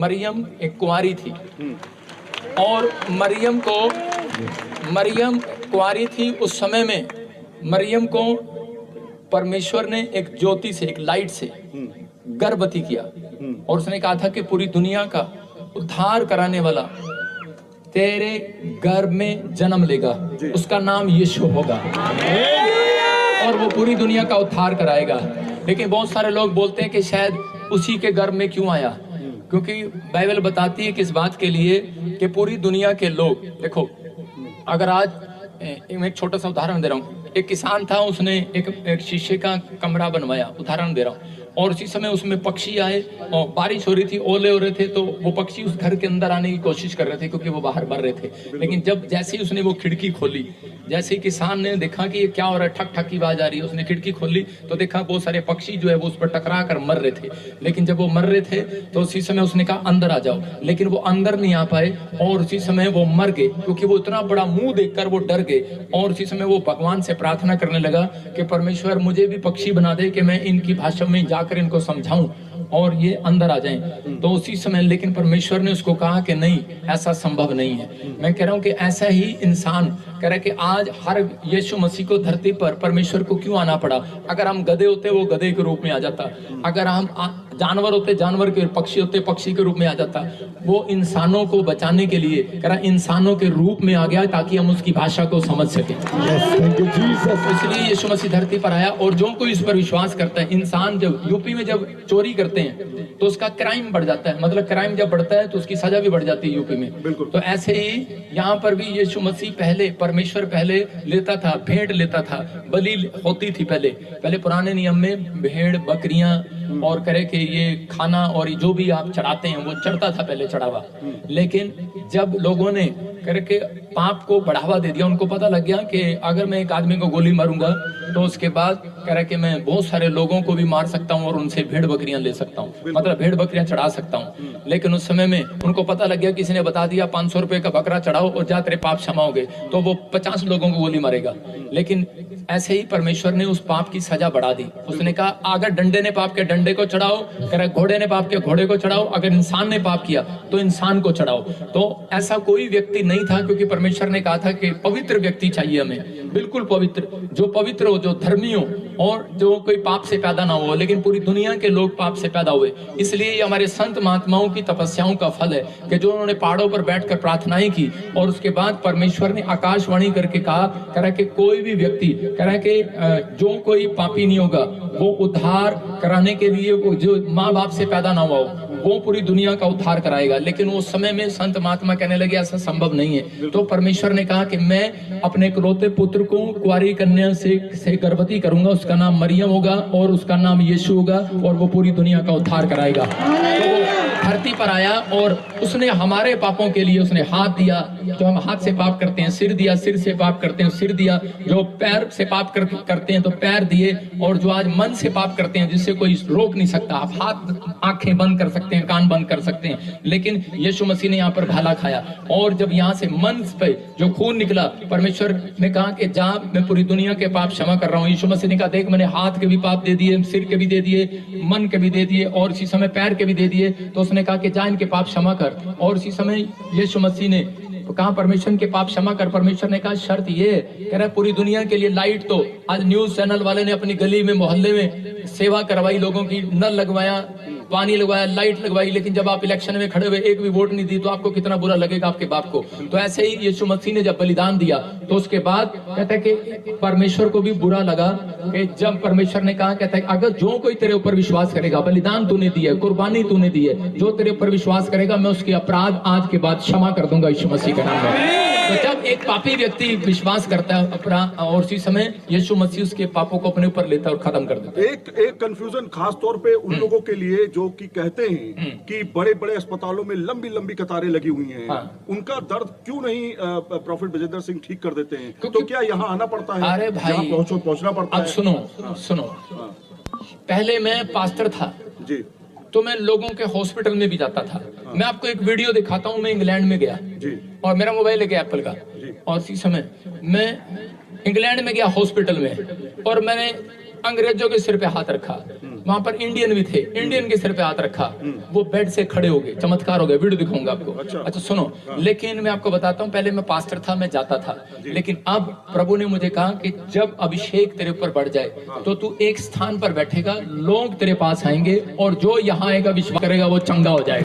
मरियम एक कुंवारी थी और मरियम कुंवारी थी। उस समय में मरियम को परमेश्वर ने एक ज्योति से, एक लाइट से गर्भवती किया और उसने कहा था कि पूरी दुनिया का उद्धार कराने वाला तेरे गर्भ में जन्म लेगा, उसका नाम यीशु होगा और वो पूरी दुनिया का उद्धार कराएगा। लेकिन बहुत सारे लोग बोलते हैं कि शायद उसी के गर्भ में क्यों आया, क्योंकि बाइबल बताती है कि इस बात के लिए कि पूरी दुनिया के लोग, देखो अगर आज मैं एक छोटा सा उदाहरण दे रहा हूँ। एक किसान था, उसने एक शीशे का कमरा बनवाया, उदाहरण दे रहा हूँ, और उसी समय उसमें पक्षी आए और बारिश हो रही थी, ओले हो रहे थे, तो वो पक्षी उस घर के अंदर आने की कोशिश कर रहे थे क्योंकि वो बाहर मर रहे थे। लेकिन जैसे ही उसने वो खिड़की खोली, जैसे ही किसान ने देखा कि ये क्या हो रहा है, ठक ठक की आवाज आ रही है, उसने खिड़की खोली तो देखा बहुत सारे पक्षी जो है वो उस पर टकरा कर मर रहे थे। लेकिन जब वो मर रहे थे तो उसी समय उसने कहा अंदर आ जाओ, लेकिन वो अंदर नहीं आ पाए और उसी समय वो मर गए क्योंकि वो इतना बड़ा मुंह देखकर वो डर गए। और उसी समय वो भगवान से प्रार्थना करने लगा कि परमेश्वर मुझे भी पक्षी बना दे कि मैं इनकी भाषा में जाकर इनको समझाऊं और ये अंदर आ जाएं। तो उसी समय लेकिन परमेश्वर ने उसको कहा कि नहीं, ऐसा संभव नहीं है। मैं कह रहा हूं कि ऐसा ही इंसान कह रहा है कि आज हर यीशु मसीह को धरती पर परमेश्वर को क्यों आना पड़ा। अगर हम गधे होते वो गधे के रूप में आ जाता, अगर हम जानवर होते जानवर के, पक्षी होते पक्षी के रूप में आ जाता। वो इंसानों को बचाने के लिए कह रहा इंसानों के रूप में आ गया ताकि हम उसकी भाषा को समझ सके। इसलिए यीशु मसीह धरती पर आया और जो कोई इस पर विश्वास करता है, इंसान जब यूपी में जब चोरी करते हैं तो उसका क्राइम बढ़ जाता है, मतलब क्राइम जब बढ़ता है तो उसकी सजा भी बढ़ जाती है यूपी में। तो ऐसे ही यहाँ पर भी यीशु मसीह पहले, परमेश्वर पहले लेता था, भेंट लेता था, बलि होती थी पहले पुराने नियम में भेड़ बकरियां और करे कि ये खाना और जो भी आप चढ़ाते हैं वो चढ़ता था पहले चढ़ावा। लेकिन जब लोगों ने करके पाप को बढ़ावा दे दिया, उनको पता लग गया कि अगर मैं एक आदमी को गोली मारूंगा तो उसके बाद कह रहा कि मैं बहुत सारे लोगों को भी मार सकता हूँ और उनसे भेड़ बकरियां ले सकता हूँ, मतलब भेड़ बकरियां चढ़ा सकता हूँ। लेकिन उस समय में उनको पता लग गया, किसी ने बता दिया 500 रुपए का बकरा चढ़ाओ और जा तेरे पाप क्षमा हो गए, तो वो 50 लोगों को गोली मारेगा। लेकिन ऐसे ही परमेश्वर ने उस पाप की सजा बढ़ा दी। उसने कहा अगर डंडे ने पाप किया डंडे को चढ़ाओ, कह रहा घोड़े ने पाप किया घोड़े को चढ़ाओ, अगर इंसान ने पाप किया तो इंसान को चढ़ाओ। तो ऐसा कोई व्यक्ति नहीं था, क्योंकि परमेश्वर ने कहा था कि पवित्र व्यक्ति चाहिए हमें, बिल्कुल पवित्र, जो पवित्र हो, जो धर्मी हो और जो कोई पाप से पैदा ना हो। लेकिन पूरी दुनिया के लोग पाप से पैदा हुए। इसलिए ये हमारे संत महात्माओं की तपस्याओं का फल है कि जो उन्होंने पहाड़ों पर बैठकर प्रार्थनाएं की और उसके बाद परमेश्वर ने आकाशवाणी करके कहा, कह रहा कि कोई भी व्यक्ति, कह रहा कि जो कोई पापी नहीं होगा वो उद्धार कराने के लिए, वो जो माँ बाप से पैदा ना हुआ हो वो पूरी दुनिया का उद्धार कराएगा। लेकिन उस समय में संत महात्मा कहने लगे ऐसा संभव नहीं है। तो परमेश्वर ने कहा कि मैं अपने इकलौते पुत्र को कुंवारी कन्या से गर्भवती करूंगा, उसका नाम मरियम होगा और उसका नाम यीशु होगा और वो पूरी दुनिया का उद्धार कराएगा। तो वो धरती पर आया और उसने हमारे पापों के लिए उसने हाथ दिया, जो हम हाथ से पाप करते हैं, सिर दिया, सिर से पाप करते हैं सिर दिया, जो पैर से पाप करते हैं तो पैर दिए, और जो आज मन से पाप करते हैं जिससे कोई रोक नहीं सकता। आप हाथ आंखें बंद कर सकते हैं, कान बंद कर सकते हैं, लेकिन यीशु मसीह ने यहाँ पर भाला खाया और जब यहाँ से मन पे जो खून निकला, परमेश्वर ने कहा कि जा मैं पूरी दुनिया के पाप क्षमा कर रहा हूँ। यीशु मसीह ने कहा देख मैंने हाथ के भी पाप दे दिए, सिर के भी दे दिए, मन के भी दे दिए और इसी समय पैर के भी दे दिए। तो उसने कहा कि जा इनके पाप क्षमा कर। और इसी समय यीशु मसीह ने कहा परमेश्वर के पाप क्षमा कर। परमेश्वर ने कहा शर्त ये, कह रहा पूरी दुनिया के लिए लाइट, तो आज न्यूज चैनल वाले ने अपनी गली में मोहल्ले में सेवा करवाई, लोगों की नल लगवाया, पानी लगवाया, लाइट लगवाई, लेकिन जब आप इलेक्शन में खड़े हुए एक भी वोट नहीं दी तो आपको कितना बुरा लगेगा आपके बाप को। तो ऐसे ही यीशु मसीह ने जब बलिदान दिया तो उसके बाद कहता है कि परमेश्वर को भी बुरा लगा कि जब परमेश्वर ने कहा, कहता है अगर जो कोई तेरे ऊपर विश्वास करेगा, बलिदान तूने दिया, कुर्बानी तूने दी है, जो तेरे ऊपर विश्वास करेगा मैं उसके अपराध आज के बाद क्षमा कर दूंगा यीशु मसीह के नाम में। तो जब एक पापी व्यक्ति विश्वास करता है अपराध और उसी समय यीशु मसीह उसके पापों को अपने ऊपर लेता है और खत्म कर देता है। एक कंफ्यूजन खास तौर पे उन लोगों के लिए जो कि कहते हैं कि बड़े बड़े अस्पतालों में लंबी लंबी कतारें लगी हुई हैं, उनका दर्द क्यों नहीं प्रॉफिट विजेंद्र सिंह ठीक कर देते हैं? तो क्या यहाँ आना पड़ता है? अरे भाई पहुंचना पड़ता है। अब सुनो, पहले मैं पास्टर था जी, तो मैं लोगों के हॉस्पिटल में भी जाता था। मैं आपको एक वीडियो दिखाता हूँ, मैं इंग्लैंड में गया जी, और मेरा मोबाइल है एप्पल का, और इसी समय मैं इंग्लैंड में गया हॉस्पिटल में और मैंने अंग्रेजों के सिर पे हाथ रखा वहां पर इंडियन भी थे, इंडियन के सिर पे हाथ रखा, वो बेड से खड़े हो गए, चमत्कार हो गया, वीडियो दिखाऊंगा आपको। अच्छा सुनो, लेकिन मैं आपको बताता हूँ, पहले मैं पास्टर था, मैं जाता था, लेकिन अब प्रभु ने मुझे कहा कि जब अभिषेक तेरे ऊपर बढ़ जाए तो तू एक स्थान पर बैठेगा, लोग तेरे पास आएंगे और जो यहाँ आएगा विश्वास करेगा वो चंगा हो जाएगा।